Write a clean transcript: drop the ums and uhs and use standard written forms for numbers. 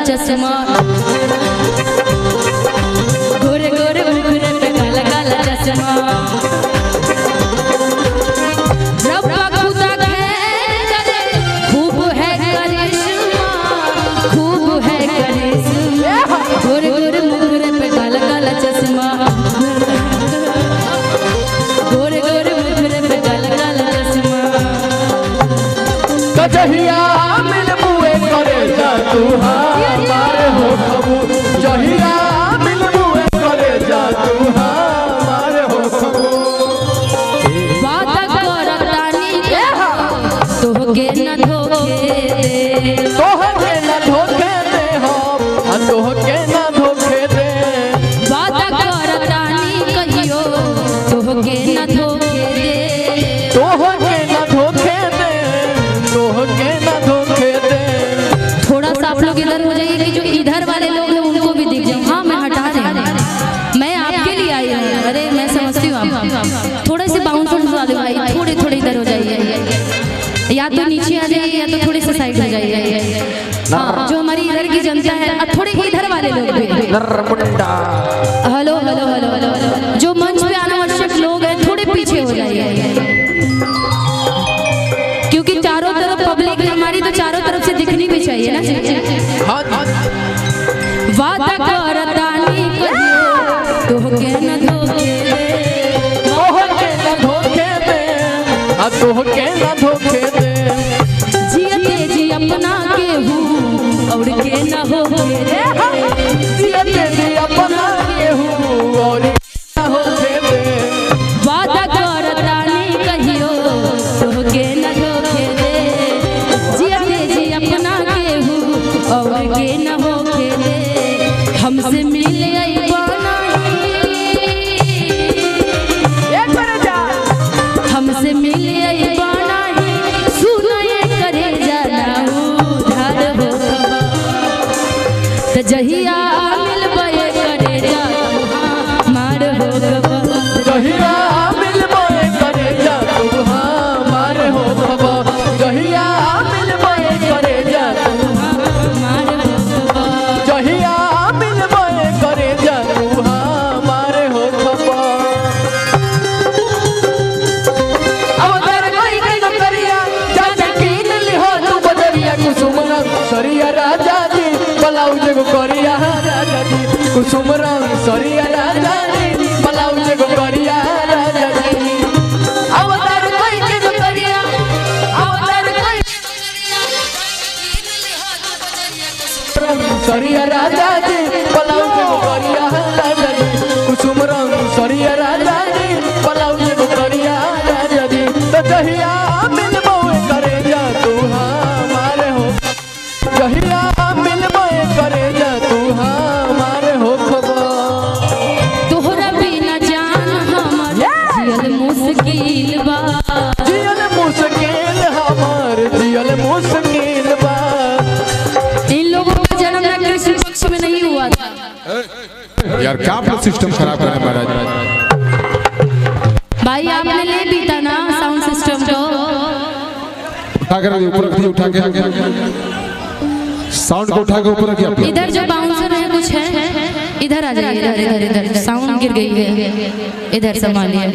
चश्मा, गोरे गोरे मुखड़े पे काला काला चश्मा। रब्बा खुदा खैर करे, खूब है करिश्मा, खूब है करिश्मा। गोरे गोरे मुखड़े पे काला काला चश्मा, गोरे गोरे मुखड़े पे काला काला चश्मा। कजहिया मिलबुए करे जा तू हमारे हो खबू, जहिया मिलबुए करे जा तू हमारे हो खबू। बात करतानी के तोहके न धोखे दे, तोहके न धोखे दे हो, तोहके न धोखे दे। बात करतानी कहियो तोहके न धोखे दे, तोहके न धोखे दे, तोहके न धोखे दे। थोड़ा सा आप लोग इधर हो जाइए कि जो इधर वाले लोग हैं उनको भी दिख जाऊं। हाँ मैं हटा रही हूँ, मैं आपके लिए आई हूँ। अरे मैं समझती हूँ आप थोड़े से बाउंसर वाले भाई थोड़े थोड़े इधर हो जाइए, या तो नीचे आ जाइए या तो थोड़े से साइड हो जाइए। हाँ जो हमारी इधर की जनता है, थोड़े इधर वाले लोग भी। हेलो हेलो हेलो हेलो, जो मंच पे अनावश्यक लोग हैं थोड़े पीछे हो जाइए, क्योंकि चारों तरफ पब्लिक है हमारी, तो चारों तरफ से दिखनी भी चाहिए ना। वादा करतानी कहियो तोहके न धोखे दे, तोहके न धोखे दे, तोहके न धोखे दे। जियते जी अपना के हूँ और के न होके दे, जियते जी अपना के हूँ और न होके दे। वादा करतानी कहियो तोहके न धोखे दे, जियते जी अपना के हूँ और के न होके दे। हमसे मिले अइबा नहीं, हमसे मिले अइबा नहीं, सुनाए करे जाना उधार हो खबा। त जहिया मिलबे करे जा मार हो खबा, जहिया मिलबे करे जा तू हमारे हो खबा, जहिया मिलबे करे जा तू मार हो खबा। जहिया मिलबे करे जा तू हमारे हो खबा। अवतार कोई के नौकरिया जाके कीन लिहो तू बजरिया कुसुम रंग सरिया राजा जी, ब्लाउज को करिया राजा जी, कुसुम रंग सरिया राजा जी, ब्लाउज को करिया राजा जी। अवतार कोई के नौकरिया, अवतार कोई रंग सरिया राजा जी, ब्लाउज को करिया राजा जी, कुसुम रंग सरिया राजा जी, ब्लाउज को करिया राजा जी। तो जहिया मिलबे करे जा तू हमारे हो, जहिया मिलबे करे जा तू हमारे हो खबा। तोहरा बिना जान हमर जियल मुश्किल बा, जियल मुश्किल हमार जियल मुश्किल बा। इन लोगों का जन्म ना कृष्ण पक्ष में नहीं हुआ था। यार क्या आप लोग सिस्टम खराब कर रहे हैं महाराज। भाई आपने ले भी था ना साउंड सिस्टम को, उठा कर ऊपर रख दिया, उठा के साउंड को उठा के ऊपर रखिए। आप इधर जो बाउंसर है कुछ है, इधर आ जाइए, इधर इधर इधर साउंड गिर गई है, इधर संभालिए।